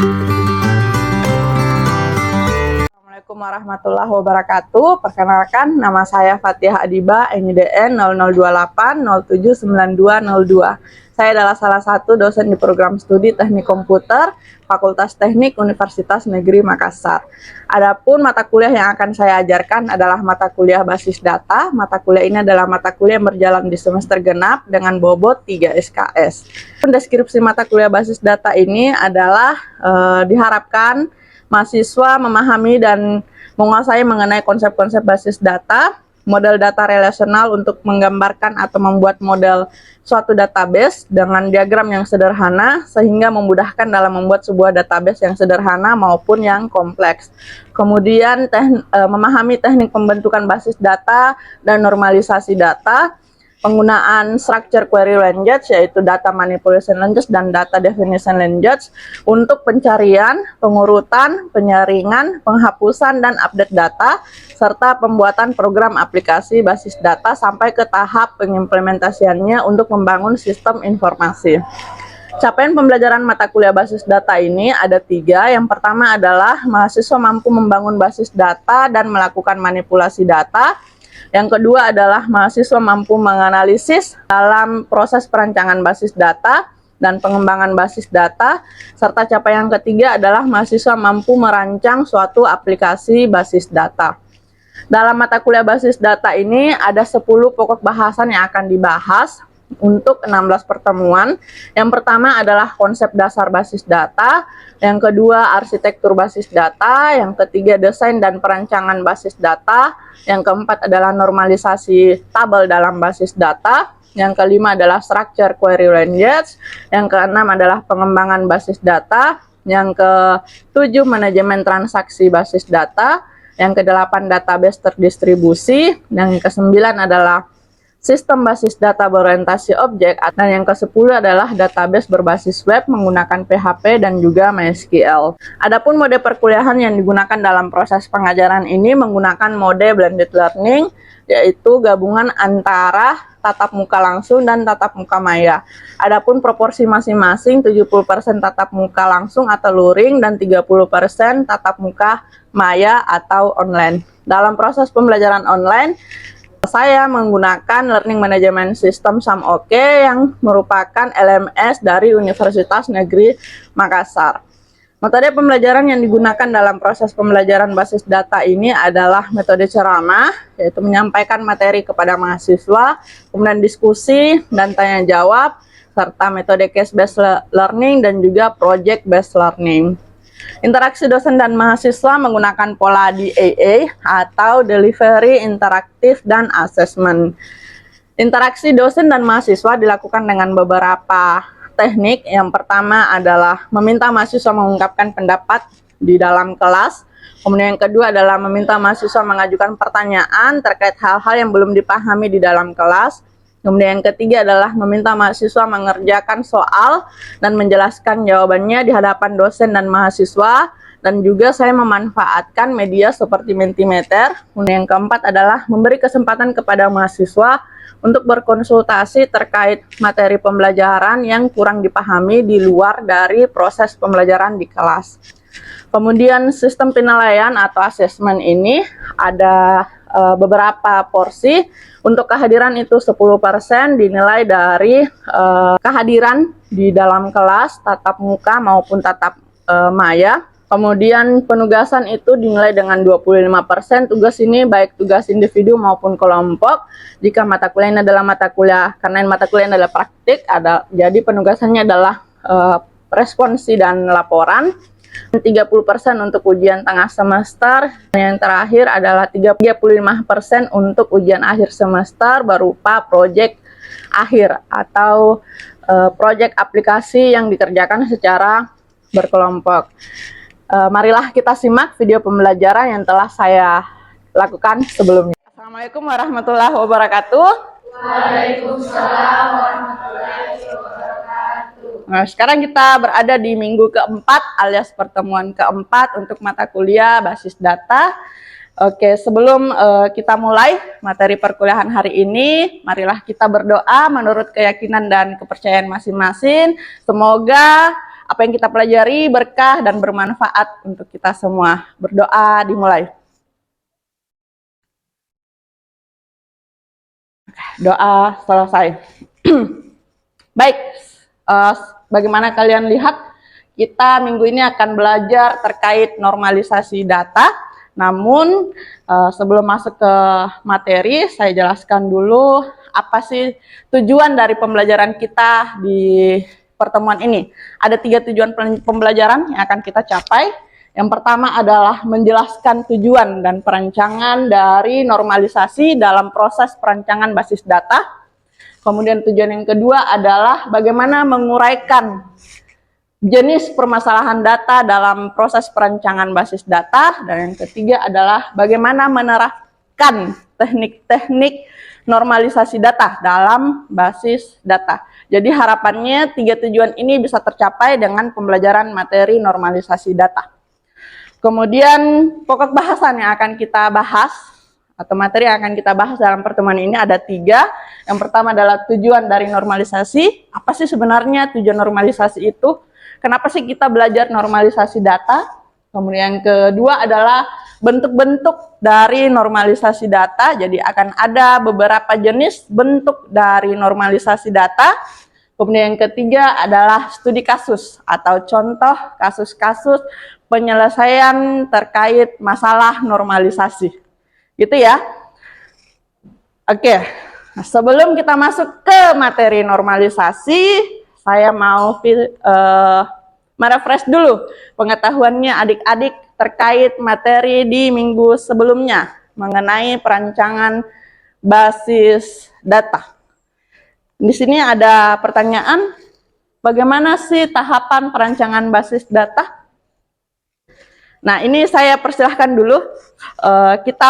Assalamualaikum warahmatullahi wabarakatuh. Perkenalkan, nama saya Fatihah Adiba, NIDN 0028079202. Saya adalah salah satu dosen di program studi Teknik Komputer, Fakultas Teknik Universitas Negeri Makassar. Adapun mata kuliah yang akan saya ajarkan adalah mata kuliah basis data. Mata kuliah ini adalah mata kuliah yang berjalan di semester genap dengan bobot 3 SKS. Deskripsi mata kuliah basis data ini adalah diharapkan mahasiswa memahami dan menguasai mengenai konsep-konsep basis data, model data relasional untuk menggambarkan atau membuat model suatu database dengan diagram yang sederhana sehingga memudahkan dalam membuat sebuah database yang sederhana maupun yang kompleks. Kemudian memahami teknik pembentukan basis data dan normalisasi data, penggunaan structure query language yaitu data manipulation language dan data definition language untuk pencarian, pengurutan, penyaringan, penghapusan dan update data serta pembuatan program aplikasi basis data sampai ke tahap pengimplementasiannya untuk membangun sistem informasi. Capaian pembelajaran mata kuliah basis data ini ada 3. Yang pertama adalah mahasiswa mampu membangun basis data dan melakukan manipulasi data. Yang kedua adalah mahasiswa mampu menganalisis dalam proses perancangan basis data dan pengembangan basis data, serta capaian yang ketiga adalah mahasiswa mampu merancang suatu aplikasi basis data. Dalam mata kuliah basis data ini ada 10 pokok bahasan yang akan dibahas untuk 16 pertemuan. Yang pertama adalah konsep dasar basis data, yang kedua arsitektur basis data, yang ketiga desain dan perancangan basis data, yang keempat adalah normalisasi tabel dalam basis data, yang kelima adalah structure query language, yang keenam adalah pengembangan basis data, yang ketujuh manajemen transaksi basis data, yang kedelapan database terdistribusi, dan yang kesembilan adalah sistem basis data berorientasi objek, dan yang ke-10 adalah database berbasis web menggunakan PHP dan juga MySQL. Adapun mode perkuliahan yang digunakan dalam proses pengajaran ini menggunakan mode blended learning, yaitu gabungan antara tatap muka langsung dan tatap muka maya. Adapun proporsi masing-masing 70% tatap muka langsung atau luring dan 30% tatap muka maya atau online. Dalam proses pembelajaran online, saya menggunakan Learning Management System SAMOK yang merupakan LMS dari Universitas Negeri Makassar. Metode pembelajaran yang digunakan dalam proses pembelajaran basis data ini adalah metode ceramah, yaitu menyampaikan materi kepada mahasiswa, kemudian diskusi dan tanya jawab, serta metode case-based learning dan juga project-based learning. Interaksi dosen dan mahasiswa menggunakan pola DAA atau Delivery, Interaktif, dan Assessment. Interaksi dosen dan mahasiswa dilakukan dengan beberapa teknik. Yang pertama adalah meminta mahasiswa mengungkapkan pendapat di dalam kelas. Kemudian yang kedua adalah meminta mahasiswa mengajukan pertanyaan terkait hal-hal yang belum dipahami di dalam kelas. Kemudian yang ketiga adalah meminta mahasiswa mengerjakan soal dan menjelaskan jawabannya di hadapan dosen dan mahasiswa, dan juga saya memanfaatkan media seperti Mentimeter. Kemudian yang keempat adalah memberi kesempatan kepada mahasiswa untuk berkonsultasi terkait materi pembelajaran yang kurang dipahami di luar dari proses pembelajaran di kelas. Kemudian sistem penilaian atau asesmen ini ada beberapa porsi. Untuk kehadiran itu 10% dinilai dari kehadiran di dalam kelas, tatap muka maupun tatap maya. Kemudian penugasan itu dinilai dengan 25%. Tugas ini baik tugas individu maupun kelompok. Jika mata kuliah ini adalah mata kuliah, karena mata kuliah ini adalah praktik, jadi penugasannya adalah responsi dan laporan. 30% untuk ujian tengah semester. Yang terakhir adalah 35% untuk ujian akhir semester berupa proyek akhir atau proyek aplikasi yang dikerjakan secara berkelompok. Marilah kita simak video pembelajaran yang telah saya lakukan sebelumnya. Assalamualaikum warahmatullahi wabarakatuh. Waalaikumsalam warahmatullahi wabarakatuh. Nah, sekarang kita berada di minggu keempat alias pertemuan keempat untuk mata kuliah basis data. Oke, sebelum kita mulai materi perkuliahan hari ini, marilah kita berdoa menurut keyakinan dan kepercayaan masing-masing. Semoga apa yang kita pelajari berkah dan bermanfaat untuk kita semua. Berdoa dimulai. Doa selesai. Baik, bagaimana kalian lihat, kita minggu ini akan belajar terkait normalisasi data. Namun sebelum masuk ke materi, saya jelaskan dulu apa sih tujuan dari pembelajaran kita di pertemuan ini. Ada 3 tujuan pembelajaran yang akan kita capai. Yang pertama adalah menjelaskan tujuan dan perancangan dari normalisasi dalam proses perancangan basis data. Kemudian tujuan yang kedua adalah bagaimana menguraikan jenis permasalahan data dalam proses perancangan basis data. Dan yang ketiga adalah bagaimana menerapkan teknik-teknik normalisasi data dalam basis data. Jadi harapannya 3 tujuan ini bisa tercapai dengan pembelajaran materi normalisasi data. Kemudian pokok bahasan yang akan kita bahas atau materi yang akan kita bahas dalam pertemuan ini ada 3. Yang pertama adalah tujuan dari normalisasi. Apa sih sebenarnya tujuan normalisasi itu? Kenapa sih kita belajar normalisasi data? Kemudian yang kedua adalah bentuk-bentuk dari normalisasi data. Jadi akan ada beberapa jenis bentuk dari normalisasi data. Kemudian yang ketiga adalah studi kasus atau contoh kasus-kasus penyelesaian terkait masalah normalisasi. Gitu ya. Oke, nah, sebelum kita masuk ke materi normalisasi, saya mau merefresh dulu pengetahuannya adik-adik terkait materi di minggu sebelumnya mengenai perancangan basis data. Di sini ada pertanyaan, bagaimana sih tahapan perancangan basis data? Nah, ini saya persilahkan dulu, kita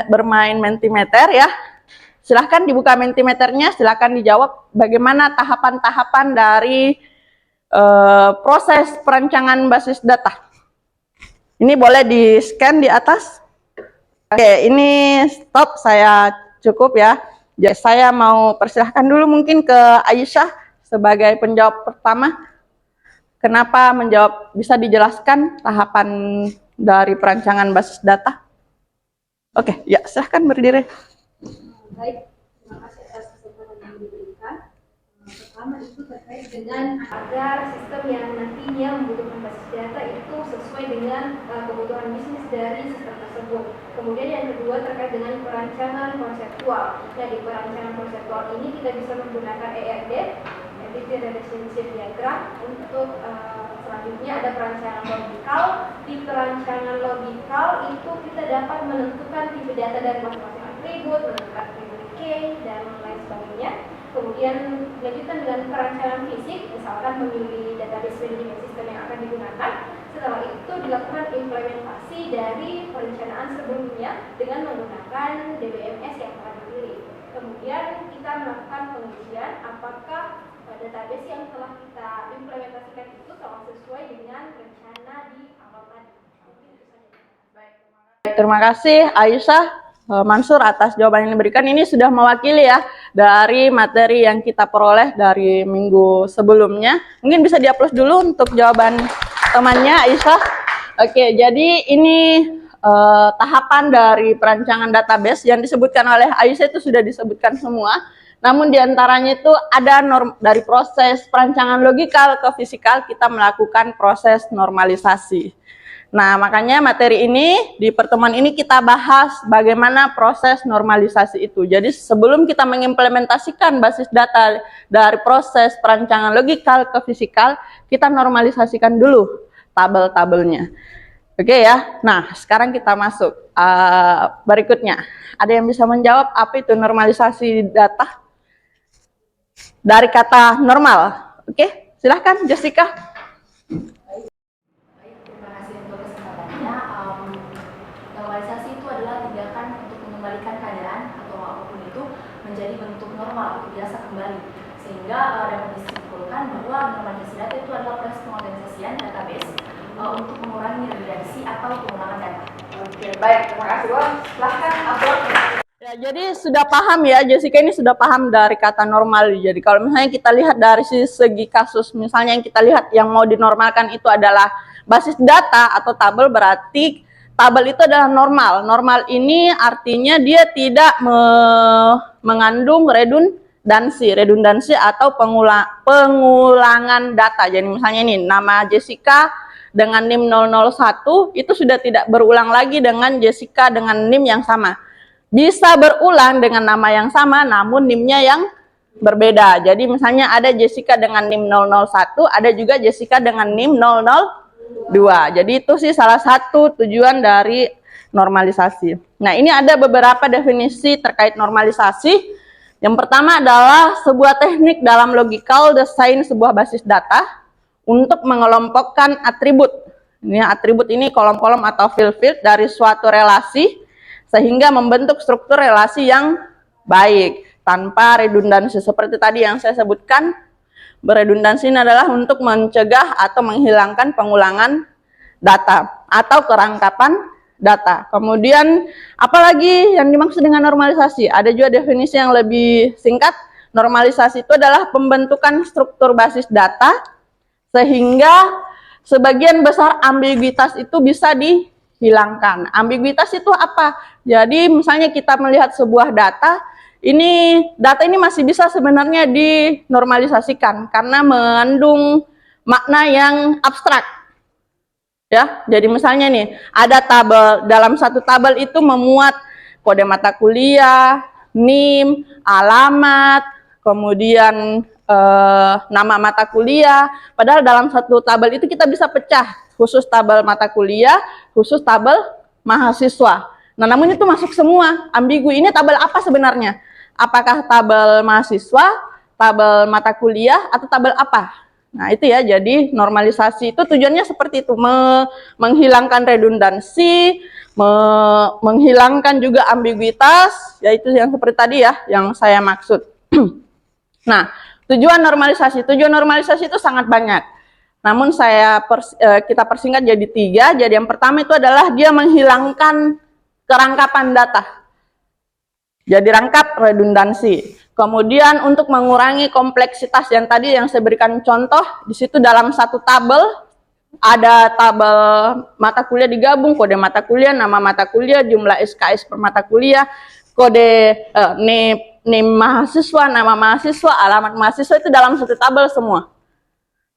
bermain Mentimeter ya. Silahkan dibuka Mentimeternya, silahkan dijawab bagaimana tahapan-tahapan dari proses perancangan basis data. Ini boleh di-scan di atas. Oke, ini stop, saya cukup ya. Jadi saya mau persilahkan dulu mungkin ke Aisyah sebagai penjawab pertama. Kenapa menjawab, bisa dijelaskan tahapan dari perancangan basis data? Oke, ya silahkan berdiri. Baik, terima kasih atas kesempatan yang diberikan. Pertama itu terkait dengan agar sistem yang nantinya membutuhkan basis data itu sesuai dengan kebutuhan bisnis dari sistem tersebut. Kemudian yang kedua terkait dengan perancangan konseptual. Nah, di perancangan konseptual ini kita bisa menggunakan ERD, Entity Relationship Diagram. Untuk selanjutnya ada perancangan logikal. Di perancangan logikal itu kita dapat menentukan tipe data dari masing-masing atribut, menentukan atribut key, dan lain sebagainya. Kemudian dilanjutkan dengan perancangan fisik, misalkan memilih database management system yang akan digunakan. Setelah itu dilakukan implementasi dari perencanaan sebelumnya dengan menggunakan DBMS yang telah dipilih. Kemudian kita melakukan pengujian apakah database yang telah kita implementasikan itu telah sesuai dengan rencana di awal tadi. Mungkin itu saja. Baik, terima kasih Aisyah, Mansur atas jawaban yang diberikan. Ini sudah mewakili ya dari materi yang kita peroleh dari minggu sebelumnya. Mungkin bisa di-upload dulu untuk jawaban temannya Aisyah. Oke, jadi ini tahapan dari perancangan database yang disebutkan oleh Aisyah itu sudah disebutkan semua. Namun diantaranya itu ada dari proses perancangan logikal ke fisikal kita melakukan proses normalisasi. Nah, makanya materi ini, di pertemuan ini kita bahas bagaimana proses normalisasi itu. Jadi sebelum kita mengimplementasikan basis data dari proses perancangan logikal ke fisikal, kita normalisasikan dulu tabel-tabelnya. Oke ya, nah sekarang kita masuk berikutnya. Ada yang bisa menjawab apa itu normalisasi data? Dari kata normal. Oke, silahkan Jessica. Terima kasih untuk kesempatannya. Normalisasi itu adalah tindakan untuk mengembalikan keadaan atau apapun itu menjadi bentuk normal atau biasa kembali. Sehingga dapat disimpulkan bahwa normalisasi data itu adalah proses pengorganisasian database untuk mengurangi redundansi atau pengulangan data. Oke, baik, terima kasih. Silahkan upload. Ya, jadi sudah paham ya, Jessica ini sudah paham dari kata normal. Jadi kalau misalnya kita lihat dari segi kasus, misalnya yang kita lihat yang mau dinormalkan itu adalah basis data atau tabel, berarti tabel itu adalah normal. Normal ini artinya dia tidak mengandung redundansi atau pengulangan data. Jadi misalnya ini nama Jessica dengan NIM 001 itu sudah tidak berulang lagi dengan Jessica dengan NIM yang sama. Bisa berulang dengan nama yang sama namun NIM-nya yang berbeda. Jadi misalnya ada Jessica dengan NIM 001, ada juga Jessica dengan NIM 002. Jadi itu sih salah satu tujuan dari normalisasi. Nah, ini ada beberapa definisi terkait normalisasi. Yang pertama adalah sebuah teknik dalam logical design sebuah basis data untuk mengelompokkan atribut. Ini atribut ini kolom-kolom atau field-field dari suatu relasi sehingga membentuk struktur relasi yang baik tanpa redundansi. Seperti tadi yang saya sebutkan, beredundansi ini adalah untuk mencegah atau menghilangkan pengulangan data atau kerangkapan data. Kemudian apalagi yang dimaksud dengan normalisasi? Ada juga definisi yang lebih singkat. Normalisasi itu adalah pembentukan struktur basis data sehingga sebagian besar ambiguitas itu bisa dihilangkan. Ambiguitas itu apa? Jadi misalnya kita melihat sebuah data ini masih bisa sebenarnya dinormalisasikan karena mengandung makna yang abstrak. Ya, jadi misalnya nih, ada tabel, dalam satu tabel itu memuat kode mata kuliah, NIM, alamat, kemudian nama mata kuliah. Padahal dalam satu tabel itu kita bisa pecah, khusus tabel mata kuliah, khusus tabel mahasiswa. Nah, namun itu masuk semua, ambigu. Ini tabel apa sebenarnya? Apakah tabel mahasiswa, tabel mata kuliah, atau tabel apa? Nah, itu ya, jadi normalisasi itu tujuannya seperti itu, menghilangkan redundansi, menghilangkan juga ambiguitas, yaitu yang seperti tadi ya, yang saya maksud. Nah, tujuan normalisasi itu sangat banyak. Namun kita persingkat jadi 3. Jadi yang pertama itu adalah dia menghilangkan kerangkapan data. Jadi rangkap redundansi. Kemudian untuk mengurangi kompleksitas yang tadi yang saya berikan contoh, di situ dalam satu tabel ada tabel mata kuliah digabung, kode mata kuliah, nama mata kuliah, jumlah SKS per mata kuliah, kode NIM mahasiswa, nama mahasiswa, alamat mahasiswa, itu dalam satu tabel semua.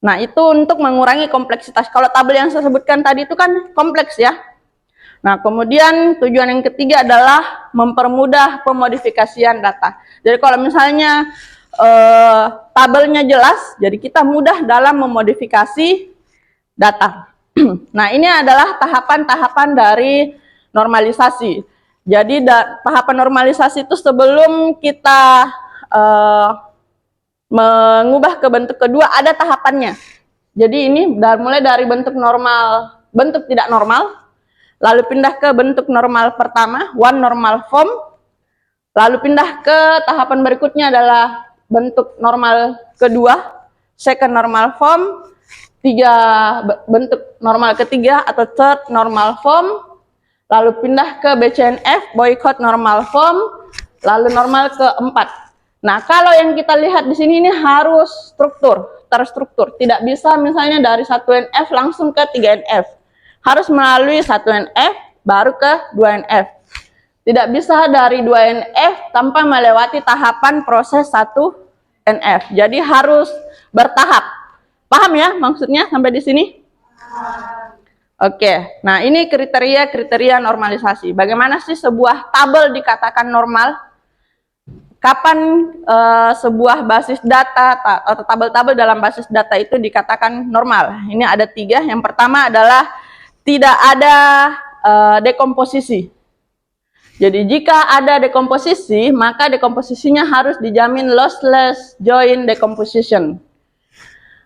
Nah, itu untuk mengurangi kompleksitas. Kalau tabel yang saya sebutkan tadi itu kan kompleks ya. Nah, kemudian tujuan yang ketiga adalah mempermudah pemodifikasian data. Jadi kalau misalnya tabelnya jelas, jadi kita mudah dalam memodifikasi data. Nah, ini adalah tahapan-tahapan dari normalisasi. Jadi tahapan normalisasi itu sebelum kita mengubah ke bentuk kedua ada tahapannya. Jadi ini mulai dari bentuk normal, bentuk tidak normal, lalu pindah ke bentuk normal pertama, one normal form, lalu pindah ke tahapan berikutnya adalah bentuk normal kedua, second normal form, bentuk normal ketiga atau third normal form, lalu pindah ke BCNF, boycott normal form, lalu normal keempat. Nah, kalau yang kita lihat di sini ini harus terstruktur, tidak bisa misalnya dari 1NF langsung ke 3NF. Harus melalui 1NF baru ke 2NF. Tidak bisa dari 2NF tanpa melewati tahapan proses 1NF. Jadi harus bertahap. Paham ya maksudnya sampai di sini? Oke. Nah, ini kriteria normalisasi. Bagaimana sih sebuah tabel dikatakan normal? Kapan sebuah basis data atau tabel-tabel dalam basis data itu dikatakan normal? Ini ada 3. Yang pertama adalah tidak ada dekomposisi. Jadi jika ada dekomposisi, maka dekomposisinya harus dijamin lossless joint decomposition.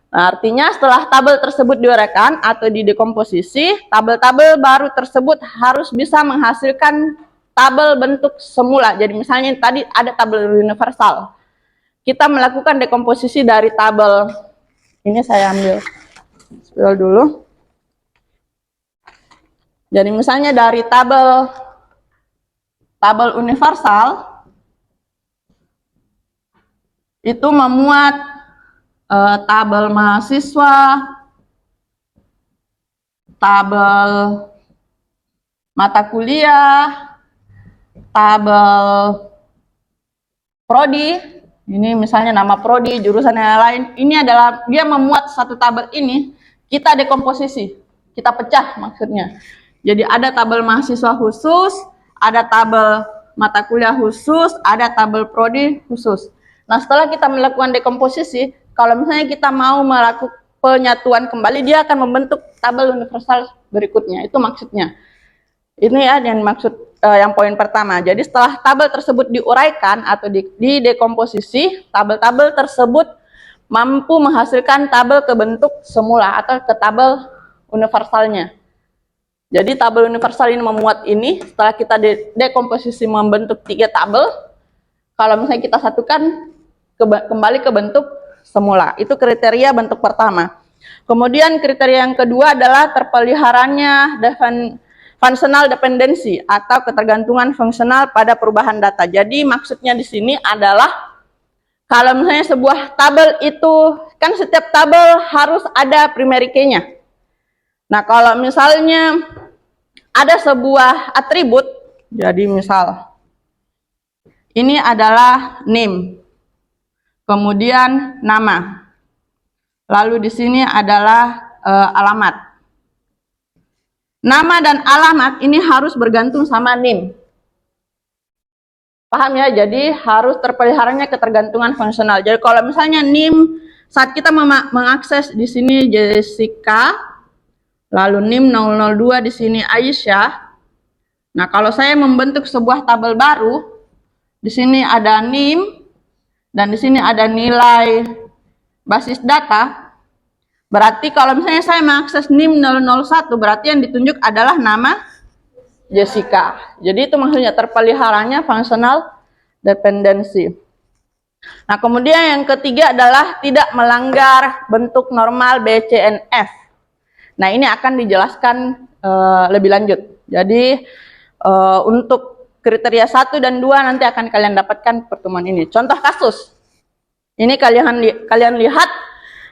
Nah, artinya setelah tabel tersebut diuraikan atau didekomposisi, tabel-tabel baru tersebut harus bisa menghasilkan tabel bentuk semula. Jadi misalnya tadi ada tabel universal. Kita melakukan dekomposisi dari tabel. Ini saya ambil spill dulu. Jadi misalnya dari tabel tabel universal itu memuat tabel mahasiswa, tabel mata kuliah, tabel prodi, ini misalnya nama prodi, jurusan yang lain, ini adalah dia memuat satu tabel ini, kita dekomposisi, kita pecah maksudnya. Jadi ada tabel mahasiswa khusus, ada tabel mata kuliah khusus, ada tabel prodi khusus. Nah, setelah kita melakukan dekomposisi, kalau misalnya kita mau melakukan penyatuan kembali, dia akan membentuk tabel universal berikutnya. Itu maksudnya. Ini ya yang maksud yang poin pertama. Jadi setelah tabel tersebut diuraikan atau didekomposisi, tabel-tabel tersebut mampu menghasilkan tabel ke bentuk semula atau ke tabel universalnya. Jadi tabel universal ini memuat ini, setelah kita dekomposisi membentuk 3 tabel, kalau misalnya kita satukan kembali ke bentuk semula. Itu kriteria bentuk pertama. Kemudian kriteria yang kedua adalah terpeliharanya functional dependency atau ketergantungan fungsional pada perubahan data. Jadi maksudnya di sini adalah kalau misalnya sebuah tabel itu kan setiap tabel harus ada primary key-nya. Nah, kalau misalnya ada sebuah atribut, jadi misal ini adalah name, kemudian nama, lalu di sini adalah alamat. Nama dan alamat ini harus bergantung sama name. Paham ya? Jadi harus terpeliharanya ketergantungan fungsional. Jadi kalau misalnya name saat kita mengakses di sini Jessica, lalu NIM 002 di sini Aisyah. Nah, kalau saya membentuk sebuah tabel baru, di sini ada NIM dan di sini ada nilai basis data. Berarti kalau misalnya saya mengakses NIM 001, berarti yang ditunjuk adalah nama Jessica. Jadi itu maksudnya terpeliharanya functional dependency. Nah, kemudian yang ketiga adalah tidak melanggar bentuk normal BCNF. Nah, ini akan dijelaskan lebih lanjut. Jadi untuk kriteria 1 dan 2 nanti akan kalian dapatkan pertemuan ini. Contoh kasus. Ini kalian lihat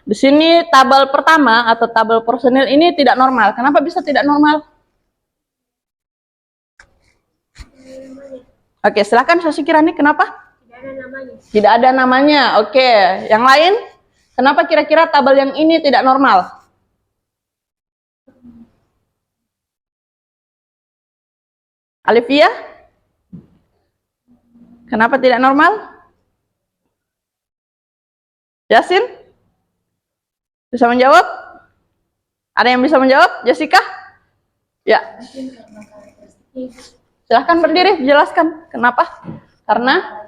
di sini tabel pertama atau tabel personil ini tidak normal. Kenapa bisa tidak normal? Oke, silakan Sasi Kirani, kenapa? Tidak ada namanya. Tidak ada namanya. Oke, yang lain? Kenapa kira-kira tabel yang ini tidak normal? Alivia? Kenapa tidak normal? Yasin? Bisa menjawab? Ada yang bisa menjawab? Jessica? Ya. Silahkan berdiri, jelaskan. Kenapa? Karena?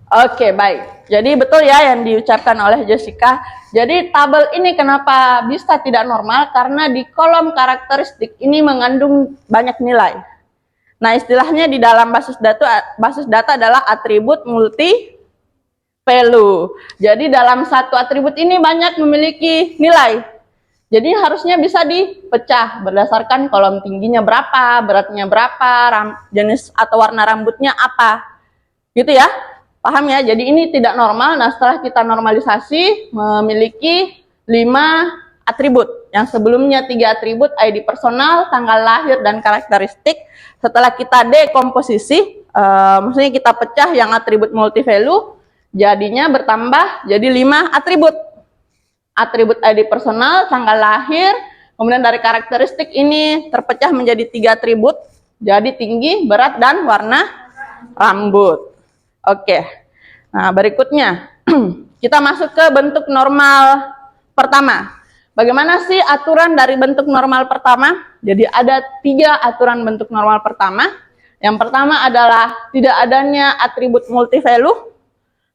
Oke, baik. Jadi betul ya yang diucapkan oleh Jessica. Jadi tabel ini kenapa bisa tidak normal? Karena di kolom karakteristik ini mengandung banyak nilai. Nah, istilahnya di dalam basis data adalah atribut multi value. Jadi dalam satu atribut ini banyak memiliki nilai. Jadi harusnya bisa dipecah berdasarkan kolom tingginya berapa, beratnya berapa, jenis atau warna rambutnya apa. Gitu ya. Paham ya? Jadi ini tidak normal. Nah, setelah kita normalisasi memiliki 5 atribut. Yang sebelumnya 3 atribut, ID personal, tanggal lahir, dan karakteristik. Setelah kita dekomposisi, maksudnya kita pecah yang atribut multi value, jadinya bertambah jadi 5 atribut. Atribut ID personal, tanggal lahir, kemudian dari karakteristik ini terpecah menjadi 3 atribut, jadi tinggi, berat, dan warna rambut. Oke, nah berikutnya kita masuk ke bentuk normal pertama. Bagaimana sih aturan dari bentuk normal pertama? Jadi ada 3 aturan bentuk normal pertama. Yang pertama adalah tidak adanya atribut multi value.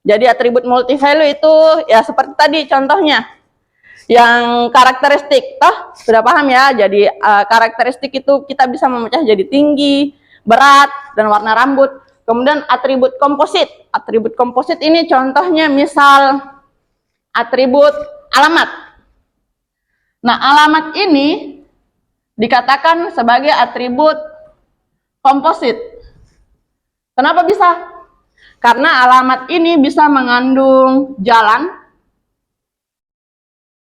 Jadi atribut multi value itu ya seperti tadi contohnya. Yang karakteristik, toh sudah paham ya? Jadi karakteristik itu kita bisa memecah jadi tinggi, berat, dan warna rambut. Kemudian atribut komposit. Atribut komposit ini contohnya misal atribut alamat. Nah, alamat ini dikatakan sebagai atribut komposit. Kenapa bisa? Karena alamat ini bisa mengandung jalan,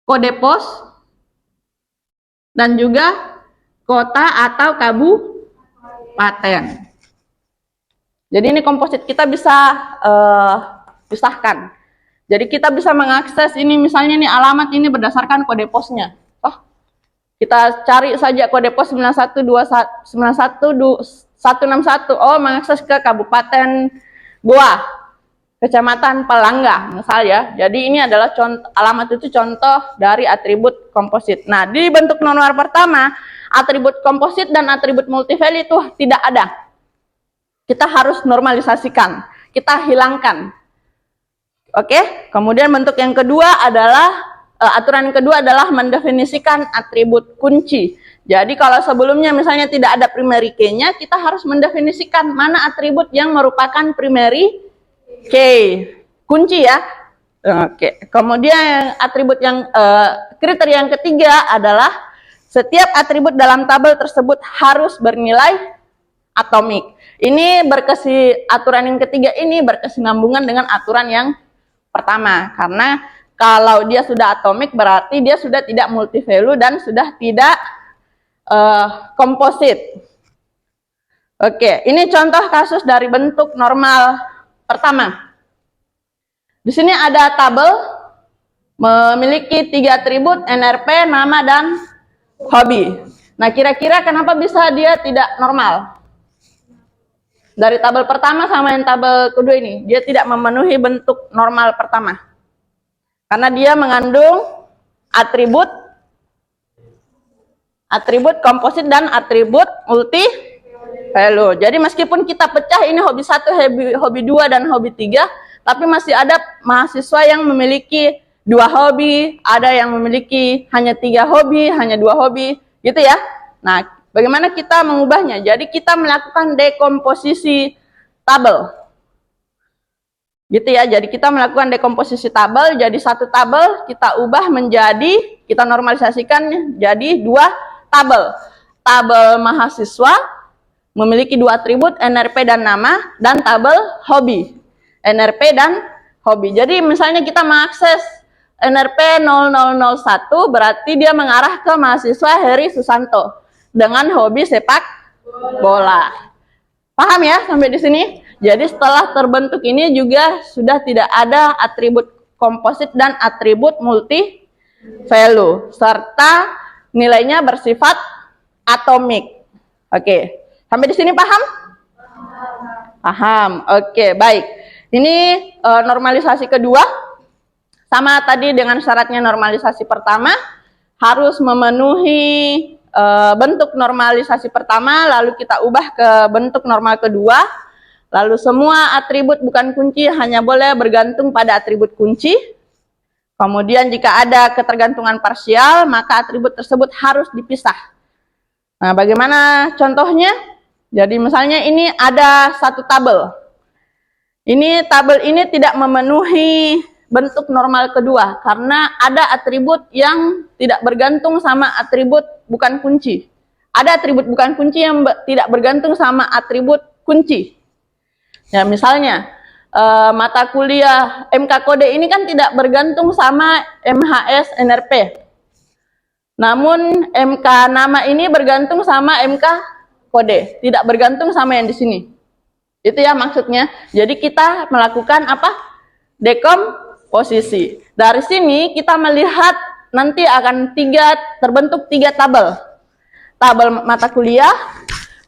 kode pos, dan juga kota atau kabupaten. Jadi ini komposit kita bisa pisahkan. Jadi kita bisa mengakses ini, misalnya nih alamat ini berdasarkan kode posnya. Oh, kita cari saja kode pos 9161. Oh, mengakses ke Kabupaten Goa, Kecamatan Palangga, misal ya. Jadi ini adalah contoh, alamat itu contoh dari atribut komposit. Nah, di bentuk normal pertama, atribut komposit dan atribut multivalue itu tidak ada. Kita harus normalisasikan, kita hilangkan. Oke, kemudian bentuk yang kedua adalah aturan yang kedua adalah mendefinisikan atribut kunci. Jadi kalau sebelumnya misalnya tidak ada primary key-nya, kita harus mendefinisikan mana atribut yang merupakan primary key, kunci ya. Oke, kemudian atribut yang kriteria yang ketiga adalah setiap atribut dalam tabel tersebut harus bernilai atomik. Ini aturan yang ketiga ini berkesinambungan dengan aturan yang pertama, karena kalau dia sudah atomik berarti dia sudah tidak multivalue dan sudah tidak komposit. Oke, ini contoh kasus dari bentuk normal pertama. Di sini ada tabel memiliki 3 atribut, NRP, nama, dan hobi. Nah, kira-kira kenapa bisa dia tidak normal? Dari tabel pertama sama yang tabel kedua ini, dia tidak memenuhi bentuk normal pertama. Karena dia mengandung atribut komposit dan atribut multivalue. Jadi meskipun kita pecah ini hobi 1, hobi 2, dan hobi 3, tapi masih ada mahasiswa yang memiliki 2 hobi, ada yang memiliki hanya 3 hobi, hanya 2 hobi, gitu ya. Nah, bagaimana kita mengubahnya? Jadi kita melakukan dekomposisi tabel. Gitu ya, jadi kita melakukan dekomposisi tabel, jadi satu tabel kita ubah menjadi, kita normalisasikan jadi 2 tabel. Tabel mahasiswa memiliki 2 atribut, NRP dan nama, dan tabel hobi, NRP dan hobi. Jadi misalnya kita mengakses NRP 0001, berarti dia mengarah ke mahasiswa Heri Susanto dengan hobi sepak bola. Paham ya sampai di sini? Jadi setelah terbentuk ini juga sudah tidak ada atribut komposit dan atribut multivalue, serta nilainya bersifat atomik. Oke, sampai di sini paham? Paham. Oke, baik. Ini normalisasi kedua. Sama tadi dengan syaratnya normalisasi pertama, harus memenuhi bentuk normalisasi pertama, lalu kita ubah ke bentuk normal kedua. Lalu semua atribut bukan kunci hanya boleh bergantung pada atribut kunci. Kemudian jika ada ketergantungan parsial, maka atribut tersebut harus dipisah. Nah, bagaimana contohnya? Jadi misalnya ini ada satu tabel. Ini tabel ini tidak memenuhi bentuk normal kedua karena ada atribut yang tidak bergantung sama atribut bukan kunci. Ada atribut bukan kunci yang tidak bergantung sama atribut kunci. Ya, misalnya mata kuliah MK kode ini kan tidak bergantung sama MHS NRP. Namun MK nama ini bergantung sama MK kode, tidak bergantung sama yang di sini. Itu ya maksudnya. Jadi kita melakukan apa? Dekomposisi. Dari sini kita melihat nanti akan terbentuk 3 tabel. Tabel mata kuliah,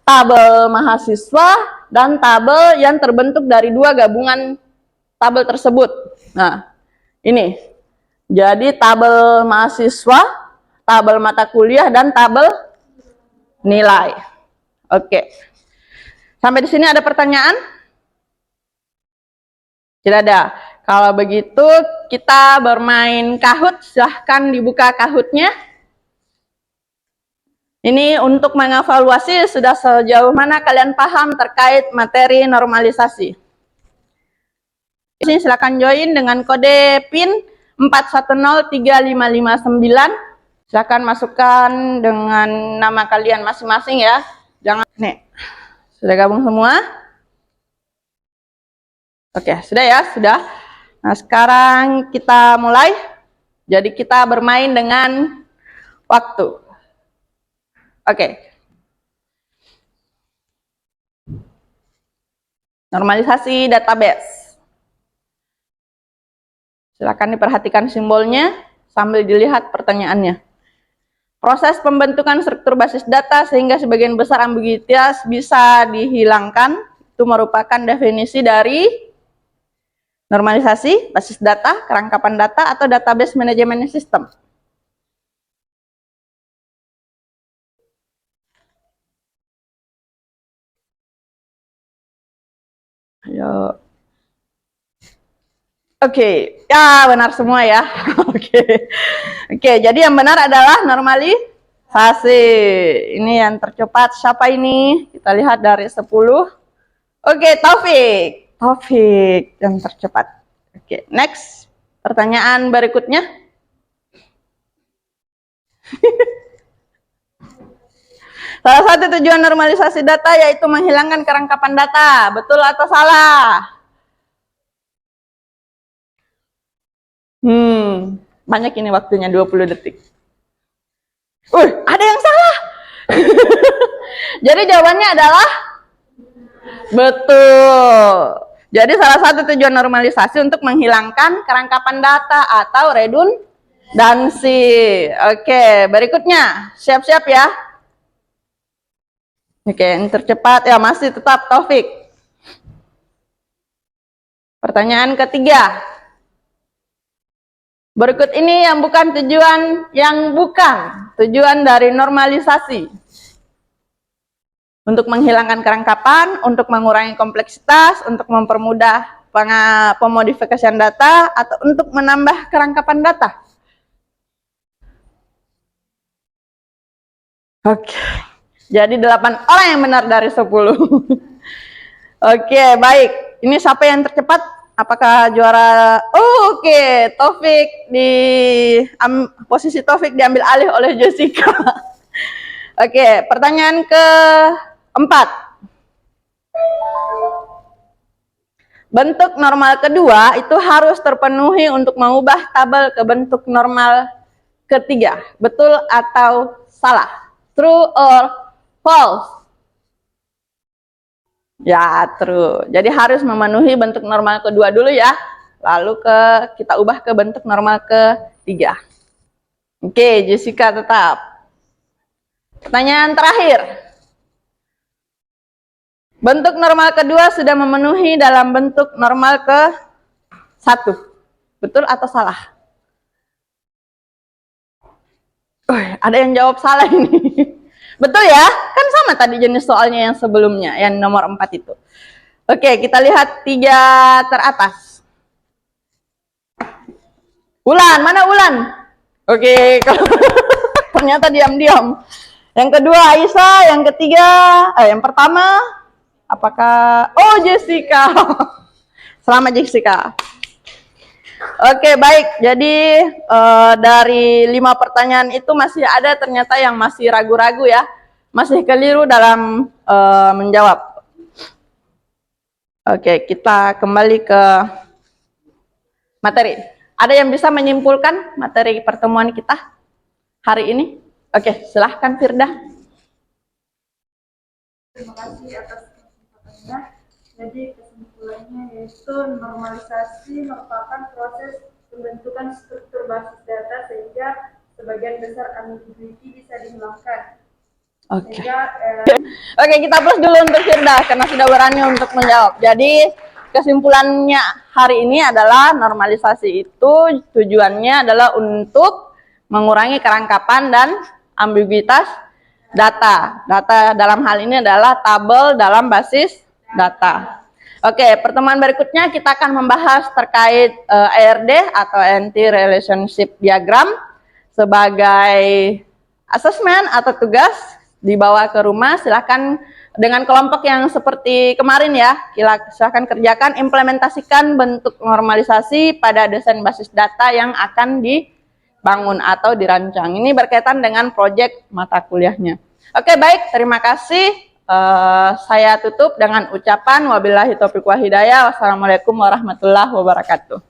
tabel mahasiswa, dan tabel yang terbentuk dari 2 gabungan tabel tersebut. Nah, ini. Jadi tabel mahasiswa, tabel mata kuliah, dan tabel nilai. Oke. Sampai di sini ada pertanyaan? Tidak ada. Kalau begitu kita bermain Kahoot. Silahkan dibuka Kahoot-nya. Ini untuk mengevaluasi sudah sejauh mana kalian paham terkait materi normalisasi. Di sini silakan join dengan kode PIN 41035559. Silakan masukkan dengan nama kalian masing-masing ya. Jangan nih. Sudah gabung semua? Oke, sudah ya, sudah. Nah, sekarang kita mulai. Jadi kita bermain dengan waktu. Oke. Normalisasi database. Silakan diperhatikan simbolnya sambil dilihat pertanyaannya. Proses pembentukan struktur basis data sehingga sebagian besar ambiguitas bisa dihilangkan. Itu merupakan definisi dari normalisasi, basis data, kerangkapan data, atau database management system. Ayo. Oke, ya benar semua ya. Oke, jadi yang benar adalah normalisasi. Ini yang tercepat siapa ini? Kita lihat dari 10. Oke, Taufik yang tercepat. Oke, next. Pertanyaan berikutnya. Salah satu tujuan normalisasi data yaitu menghilangkan kerangkapan data. Betul atau salah? Banyak ini waktunya 20 detik. Ada yang salah. Jadi jawabannya adalah betul. Jadi salah satu tujuan normalisasi untuk menghilangkan kerangkapan data atau redundansi. Oke, berikutnya. Siap-siap ya. Oke, yang tercepat ya masih tetap Taufik. Pertanyaan ketiga. Berikut ini yang bukan tujuan dari normalisasi. Untuk menghilangkan kerangkapan, untuk mengurangi kompleksitas, untuk mempermudah pemodifikasian data, atau untuk menambah kerangkapan data. Oke, jadi 8 orang yang benar dari 10. Oke, baik. Ini siapa yang tercepat? Apakah juara? Oke, Taufik posisi Taufik diambil alih oleh Jessica. Oke, pertanyaan keempat. Bentuk normal kedua itu harus terpenuhi untuk mengubah tabel ke bentuk normal ketiga. Betul atau salah? True or false? Ya, true. Jadi harus memenuhi bentuk normal kedua dulu ya. Lalu kita ubah ke bentuk normal ketiga. Oke, Jessica tetap. Pertanyaan terakhir. Bentuk normal kedua sudah memenuhi dalam bentuk normal ke-1. Betul atau salah? Ada yang jawab salah ini. Betul ya? Kan sama tadi jenis soalnya yang sebelumnya, yang nomor 4 itu. Oke, kita lihat 3 teratas. Ulan, mana Ulan? Oke, ternyata diam-diam. Yang kedua Aisyah, yang ketiga, yang pertama, apakah? Oh, Jessica. Selamat Jessica. Oke, baik. Jadi dari 5 pertanyaan itu masih ada ternyata yang masih ragu-ragu ya. Masih keliru dalam menjawab. Oke, kita kembali ke materi. Ada yang bisa menyimpulkan materi pertemuan kita hari ini? Oke, silahkan Firda. Terima kasih atas kesempatannya. Jadi kesimpulannya yaitu normalisasi merupakan proses pembentukan struktur basis data sehingga sebagian besar ambiguity bisa dihilangkan. Oke. Oke, kita plus dulu untuk Firda karena sudah berani untuk menjawab. Jadi kesimpulannya hari ini adalah normalisasi itu tujuannya adalah untuk mengurangi kerangkapan dan ambiguitas data. Data dalam hal ini adalah tabel dalam basis data. Oke, pertemuan berikutnya kita akan membahas terkait ARD atau Entity Relationship Diagram sebagai asesmen atau tugas dibawa ke rumah. Silakan dengan kelompok yang seperti kemarin ya, silakan kerjakan, implementasikan bentuk normalisasi pada desain basis data yang akan dibangun atau dirancang. Ini berkaitan dengan proyek mata kuliahnya. Oke, baik, terima kasih. Saya tutup dengan ucapan wabillahi taufiq wal hidayah. Wassalamualaikum warahmatullahi wabarakatuh.